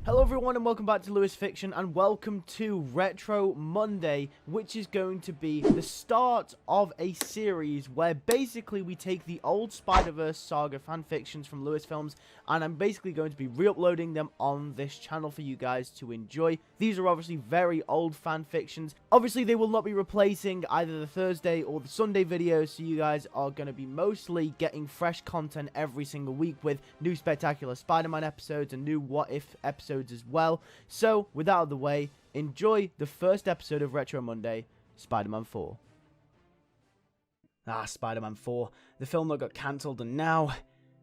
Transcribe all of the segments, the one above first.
Hello everyone and welcome back to LewisFiction and welcome to Retro Monday, which is going to be the start of a series where basically we take the old Spider-Verse saga fanfictions from Lewis Films and I'm basically going to be re-uploading them on this channel for you guys to enjoy. These are obviously very old fanfictions. Obviously they will not be replacing either the Thursday or the Sunday videos, so you guys are going to be mostly getting fresh content every single week with new Spectacular Spider-Man episodes and new What If episodes as well. So, with that out of the way, enjoy the first episode of Retro Monday, Spider-Man 4. Spider-Man 4, the film that got cancelled, and now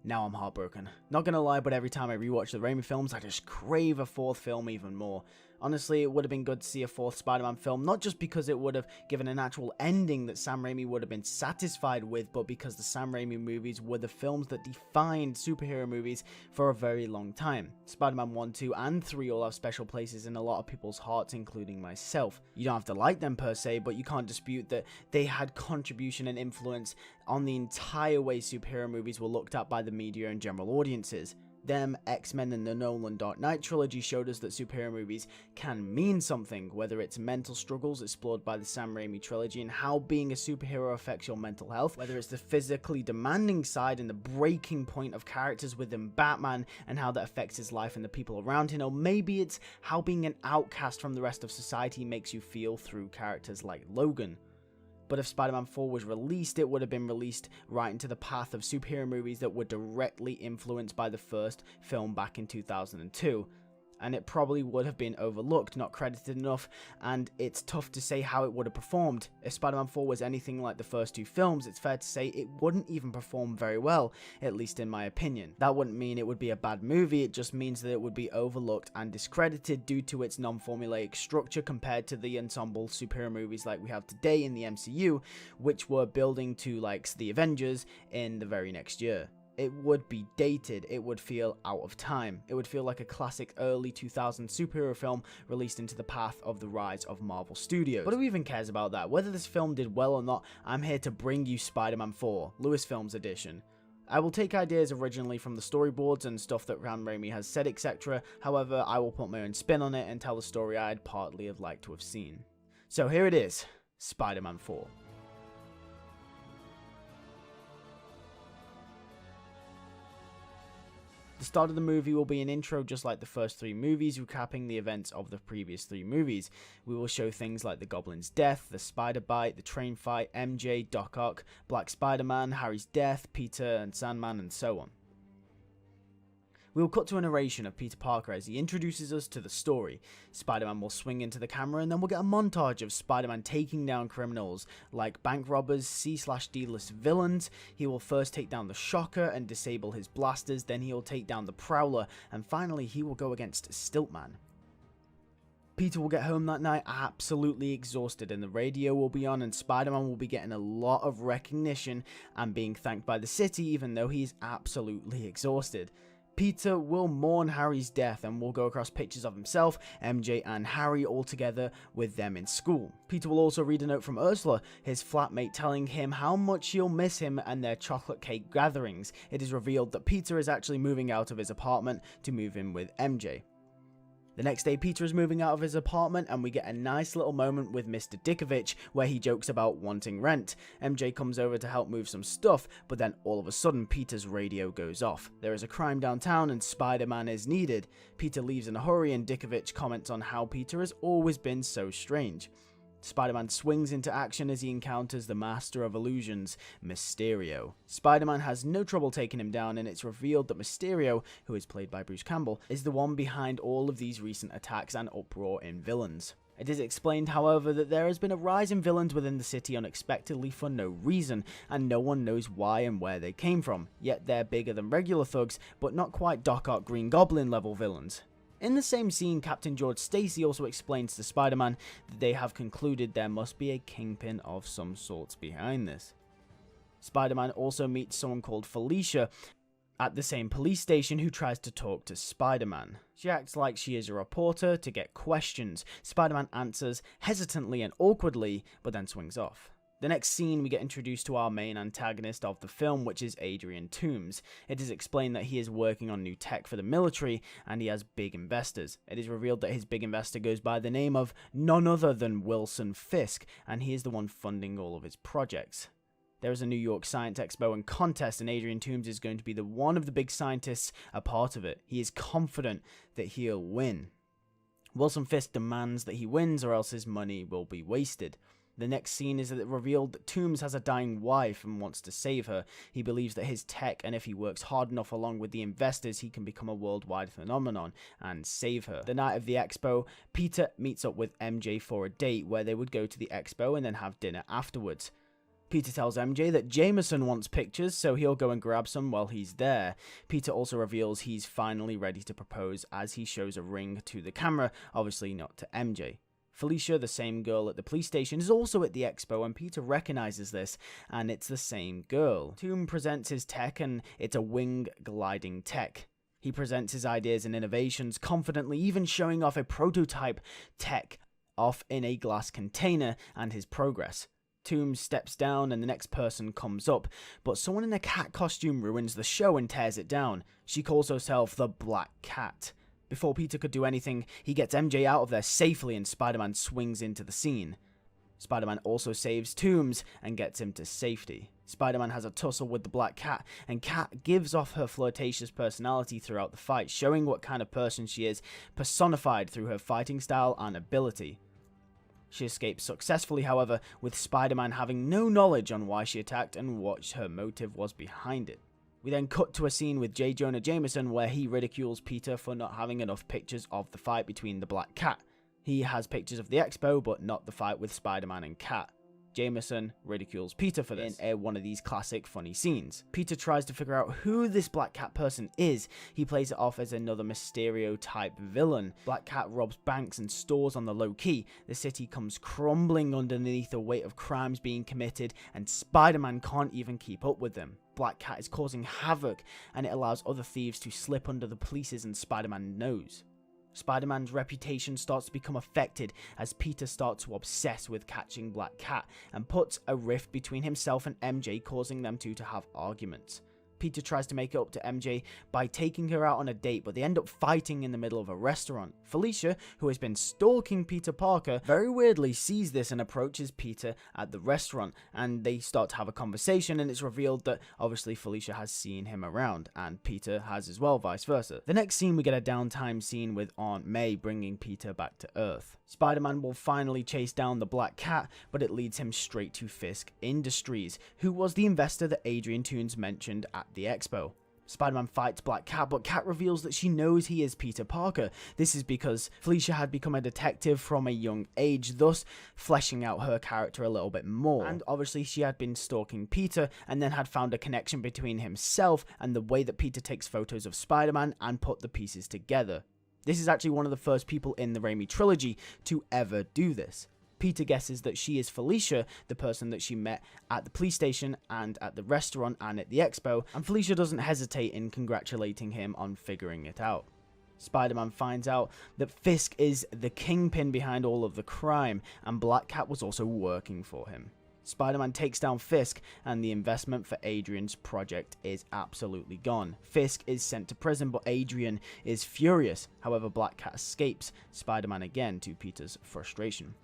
I'm heartbroken. Not gonna lie, but every time I rewatch the Raimi films, I just crave a fourth film even more. Honestly, it would have been good to see a fourth Spider-Man film, not just because it would have given an actual ending that Sam Raimi would have been satisfied with, but because the Sam Raimi movies were the films that defined superhero movies for a very long time. Spider-Man 1, 2, and 3 all have special places in a lot of people's hearts, including myself. You don't have to like them per se, but you can't dispute that they had contribution and influence on the entire way superhero movies were looked at by the media and general audiences. Them, X-Men, and the Nolan Dark Knight trilogy showed us that superhero movies can mean something, whether it's mental struggles explored by the Sam Raimi trilogy and how being a superhero affects your mental health, whether it's the physically demanding side and the breaking point of characters within Batman and how that affects his life and the people around him, or maybe it's how being an outcast from the rest of society makes you feel through characters like Logan. But if Spider-Man 4 was released, it would have been released right into the path of superhero movies that were directly influenced by the first film back in 2002. And it probably would have been overlooked, not credited enough, and it's tough to say how it would have performed. If Spider-Man 4 was anything like the first two films, it's fair to say it wouldn't even perform very well, at least in my opinion. That wouldn't mean it would be a bad movie, it just means that it would be overlooked and discredited due to its non-formulaic structure compared to the ensemble superhero movies like we have today in the MCU, which were building to like the Avengers in the very next year. It would be dated, it would feel out of time, it would feel like a classic early 2000s superhero film released into the path of the rise of Marvel Studios. But who even cares about that? Whether this film did well or not, I'm here to bring you Spider-Man 4, Lewis Films edition. I will take ideas originally from the storyboards and stuff that Sam Raimi has said, etc. However, I will put my own spin on it and tell the story I'd partly have liked to have seen. So here it is, Spider-Man 4. The start of the movie will be an intro just like the first three movies, recapping the events of the previous three movies. We will show things like the Goblin's death, the spider bite, the train fight, MJ, Doc Ock, Black Spider-Man, Harry's death, Peter and Sandman, and so on. We will cut to a narration of Peter Parker as he introduces us to the story. Spider-Man will swing into the camera and then we'll get a montage of Spider-Man taking down criminals like bank robbers, C/D-list villains. He will first take down the Shocker and disable his blasters, then he will take down the Prowler, and finally he will go against Stiltman. Peter will get home that night absolutely exhausted and the radio will be on and Spider-Man will be getting a lot of recognition and being thanked by the city even though he's absolutely exhausted. Peter will mourn Harry's death and will go across pictures of himself, MJ and Harry all together with them in school. Peter will also read a note from Ursula, his flatmate, telling him how much she'll miss him and their chocolate cake gatherings. It is revealed that Peter is actually moving out of his apartment to move in with MJ. The next day, Peter is moving out of his apartment and we get a nice little moment with Mr. Dickovich where he jokes about wanting rent. MJ comes over to help move some stuff, but then all of a sudden Peter's radio goes off. There is a crime downtown and Spider-Man is needed. Peter leaves in a hurry and Dickovich comments on how Peter has always been so strange. Spider-Man swings into action as he encounters the Master of Illusions, Mysterio. Spider-Man has no trouble taking him down and it's revealed that Mysterio, who is played by Bruce Campbell, is the one behind all of these recent attacks and uproar in villains. It is explained, however, that there has been a rise in villains within the city unexpectedly for no reason, and no one knows why and where they came from, yet they're bigger than regular thugs, but not quite Doc Ock Green Goblin level villains. In the same scene, Captain George Stacy also explains to Spider-Man that they have concluded there must be a kingpin of some sorts behind this. Spider-Man also meets someone called Felicia at the same police station who tries to talk to Spider-Man. She acts like she is a reporter to get questions. Spider-Man answers hesitantly and awkwardly, but then swings off. The next scene, we get introduced to our main antagonist of the film, which is Adrian Toomes. It is explained that he is working on new tech for the military, and he has big investors. It is revealed that his big investor goes by the name of none other than Wilson Fisk, and he is the one funding all of his projects. There is a New York Science Expo and contest, and Adrian Toomes is going to be one of the big scientists a part of it. He is confident that he'll win. Wilson Fisk demands that he wins, or else his money will be wasted. The next scene is that it revealed that Toomes has a dying wife and wants to save her. He believes that his tech, and if he works hard enough along with the investors, he can become a worldwide phenomenon and save her. The night of the expo, Peter meets up with MJ for a date where they would go to the expo and then have dinner afterwards. Peter tells MJ that Jameson wants pictures, so he'll go and grab some while he's there. Peter also reveals he's finally ready to propose as he shows a ring to the camera, obviously not to MJ. Felicia, the same girl at the police station, is also at the expo, and Peter recognizes this, and it's the same girl. Toomes presents his tech, and it's a wing gliding tech. He presents his ideas and innovations confidently, even showing off a prototype tech off in a glass container and his progress. Toomes steps down and the next person comes up, but someone in a cat costume ruins the show and tears it down. She calls herself the Black Cat. Before Peter could do anything, he gets MJ out of there safely and Spider-Man swings into the scene. Spider-Man also saves Toomes and gets him to safety. Spider-Man has a tussle with the Black Cat, and Cat gives off her flirtatious personality throughout the fight, showing what kind of person she is, personified through her fighting style and ability. She escapes successfully, however, with Spider-Man having no knowledge on why she attacked and what her motive was behind it. We then cut to a scene with J. Jonah Jameson where he ridicules Peter for not having enough pictures of the fight between the Black Cat. He has pictures of the expo, but not the fight with Spider-Man and Cat. Jameson ridicules Peter for this in one of these classic funny scenes. Peter tries to figure out who this Black Cat person is. He plays it off as another Mysterio-type villain. Black Cat robs banks and stores on the low-key. The city comes crumbling underneath the weight of crimes being committed, and Spider-Man can't even keep up with them. Black Cat is causing havoc, and it allows other thieves to slip under the police's and Spider-Man nose. Spider-Man's reputation starts to become affected as Peter starts to obsess with catching Black Cat and puts a rift between himself and MJ, causing them two to have arguments. Peter tries to make it up to MJ by taking her out on a date, but they end up fighting in the middle of a restaurant. Felicia, who has been stalking Peter Parker, very weirdly sees this and approaches Peter at the restaurant, and they start to have a conversation, and it's revealed that obviously Felicia has seen him around, and Peter has as well, vice versa. The next scene, we get a downtime scene with Aunt May bringing Peter back to Earth. Spider-Man will finally chase down the Black Cat, but it leads him straight to Fisk Industries, who was the investor that Adrian Toomes mentioned at the expo. Spider-Man fights Black Cat, but Cat reveals that she knows he is Peter Parker. This is because Felicia had become a detective from a young age, thus fleshing out her character a little bit more. And obviously she had been stalking Peter and then had found a connection between himself and the way that Peter takes photos of Spider-Man and put the pieces together. This is actually one of the first people in the Raimi trilogy to ever do this. Peter guesses that she is Felicia, the person that she met at the police station and at the restaurant and at the expo, and Felicia doesn't hesitate in congratulating him on figuring it out. Spider-Man finds out that Fisk is the kingpin behind all of the crime, and Black Cat was also working for him. Spider-Man takes down Fisk, and the investment for Adrian's project is absolutely gone. Fisk is sent to prison, but Adrian is furious. However, Black Cat escapes Spider-Man again, to Peter's frustration.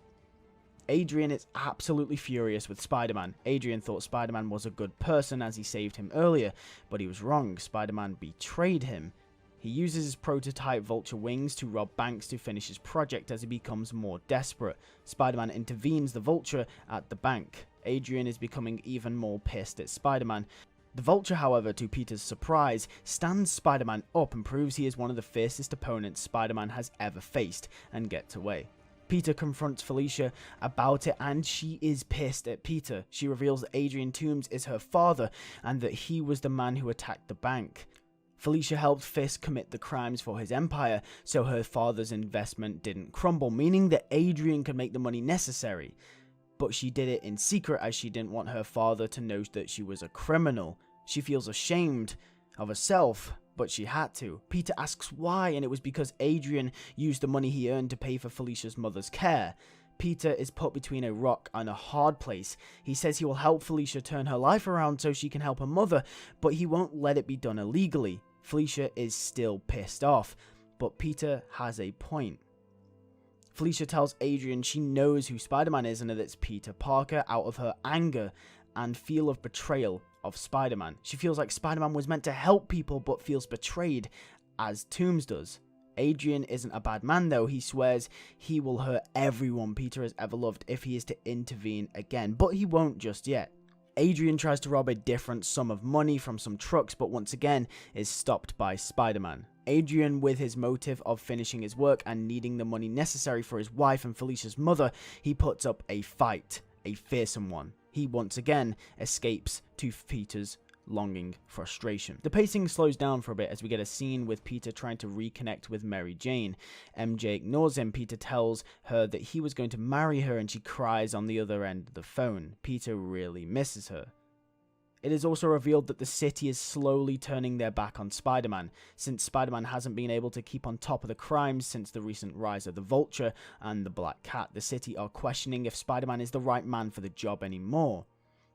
Adrian is absolutely furious with Spider-Man. Adrian thought Spider-Man was a good person as he saved him earlier, but he was wrong. Spider-Man betrayed him. He uses his prototype Vulture wings to rob banks to finish his project as he becomes more desperate. Spider-Man intervenes the Vulture at the bank. Adrian is becoming even more pissed at Spider-Man. The Vulture, however, to Peter's surprise, stands Spider-Man up and proves he is one of the fiercest opponents Spider-Man has ever faced, and gets away. Peter confronts Felicia about it, and she is pissed at Peter. She reveals that Adrian Toomes is her father, and that he was the man who attacked the bank. Felicia helped Fisk commit the crimes for his empire, so her father's investment didn't crumble, meaning that Adrian could make the money necessary. But she did it in secret as she didn't want her father to know that she was a criminal. She feels ashamed of herself, but she had to. Peter asks why, and it was because Adrian used the money he earned to pay for Felicia's mother's care. Peter is put between a rock and a hard place. He says he will help Felicia turn her life around so she can help her mother, but he won't let it be done illegally. Felicia is still pissed off, but Peter has a point. Felicia tells Adrian she knows who Spider-Man is and that it's Peter Parker out of her anger and feel of betrayal of Spider-Man. She feels like Spider-Man was meant to help people but feels betrayed, as Toomes does. Adrian isn't a bad man though. He swears he will hurt everyone Peter has ever loved if he is to intervene again, but he won't just yet. Adrian tries to rob a different sum of money from some trucks, but once again is stopped by Spider-Man. Adrian, with his motive of finishing his work and needing the money necessary for his wife and Felicia's mother, he puts up a fight, a fearsome one. He once again escapes to Peter's longing frustration. The pacing slows down for a bit as we get a scene with Peter trying to reconnect with Mary Jane. MJ ignores him. Peter tells her that he was going to marry her and she cries on the other end of the phone. Peter really misses her. It is also revealed that the city is slowly turning their back on Spider-Man, since Spider-Man hasn't been able to keep on top of the crimes since the recent rise of the Vulture and the Black Cat. The city are questioning if Spider-Man is the right man for the job anymore.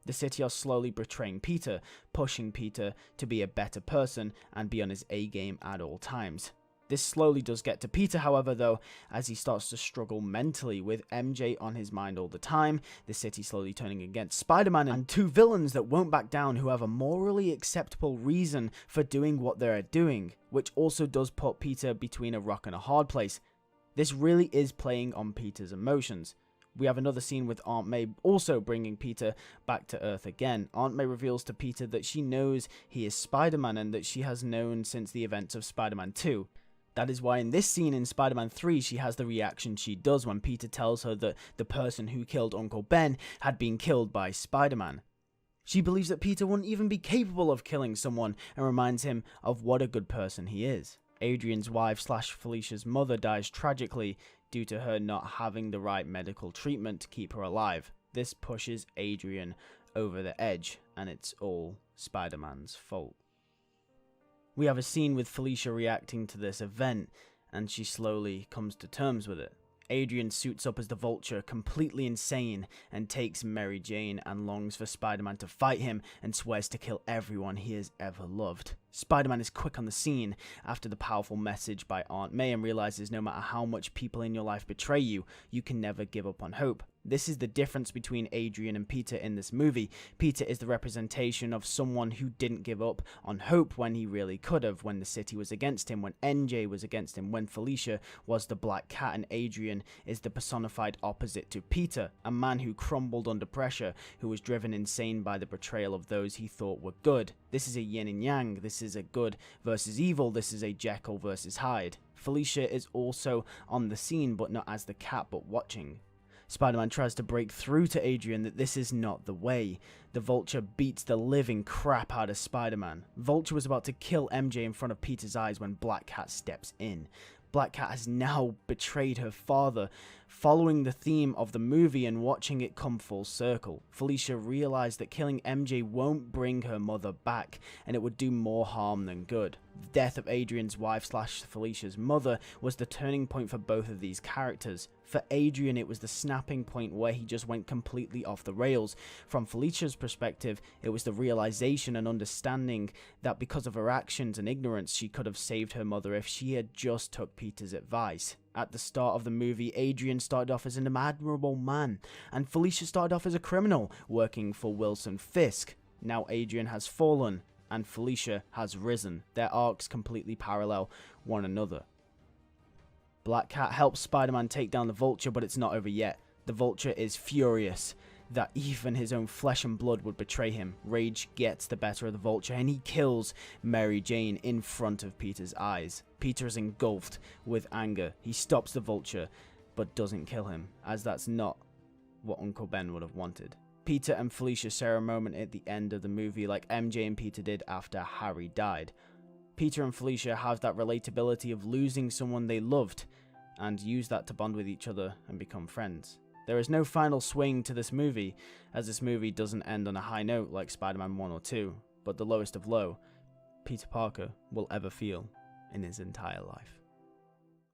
The city are slowly betraying Peter, pushing Peter to be a better person and be on his A-game at all times. This slowly does get to Peter, however, though, as he starts to struggle mentally with MJ on his mind all the time, the city slowly turning against Spider-Man, and two villains that won't back down who have a morally acceptable reason for doing what they're doing, which also does put Peter between a rock and a hard place. This really is playing on Peter's emotions. We have another scene with Aunt May also bringing Peter back to Earth again. Aunt May reveals to Peter that she knows he is Spider-Man and that she has known since the events of Spider-Man 2. That is why in this scene in Spider-Man 3 she has the reaction she does when Peter tells her that the person who killed Uncle Ben had been killed by Spider-Man. She believes that Peter wouldn't even be capable of killing someone and reminds him of what a good person he is. Adrian's wife / Felicia's mother dies tragically due to her not having the right medical treatment to keep her alive. This pushes Adrian over the edge, and it's all Spider-Man's fault. We have a scene with Felicia reacting to this event, and she slowly comes to terms with it. Adrian suits up as the Vulture, completely insane, and takes Mary Jane and longs for Spider-Man to fight him and swears to kill everyone he has ever loved. Spider-Man is quick on the scene after the powerful message by Aunt May and realizes no matter how much people in your life betray you, you can never give up on hope. This is the difference between Adrian and Peter in this movie. Peter is the representation of someone who didn't give up on hope when he really could have, when the city was against him, when MJ was against him, when Felicia was the Black Cat, and Adrian is the personified opposite to Peter, a man who crumbled under pressure, who was driven insane by the betrayal of those he thought were good. This is a yin and yang. This is a good versus evil. This is a Jekyll versus Hyde. Felicia is also on the scene, but not as the cat, but watching. Spider-Man tries to break through to Adrian that this is not the way. The Vulture beats the living crap out of Spider-Man. Vulture was about to kill MJ in front of Peter's eyes when Black Cat steps in. Black Cat has now betrayed her father. Following the theme of the movie and watching it come full circle, Felicia realized that killing MJ won't bring her mother back, and it would do more harm than good. The death of Adrian's wife / Felicia's mother was the turning point for both of these characters. For Adrian, it was the snapping point where he just went completely off the rails. From Felicia's perspective, it was the realization and understanding that because of her actions and ignorance, she could have saved her mother if she had just took Peter's advice. At the start of the movie, Adrian started off as an admirable man, and Felicia started off as a criminal, working for Wilson Fisk. Now Adrian has fallen, and Felicia has risen. Their arcs completely parallel one another. Black Cat helps Spider-Man take down the Vulture, but it's not over yet. The Vulture is furious that even his own flesh and blood would betray him. Rage gets the better of the Vulture, and he kills Mary Jane in front of Peter's eyes. Peter is engulfed with anger. He stops the Vulture, but doesn't kill him, as that's not what Uncle Ben would have wanted. Peter and Felicia share a moment at the end of the movie like MJ and Peter did after Harry died. Peter and Felicia have that relatability of losing someone they loved, and use that to bond with each other and become friends. There is no final swing to this movie, as this movie doesn't end on a high note like Spider-Man 1 or 2, but the lowest of low Peter Parker will ever feel in his entire life.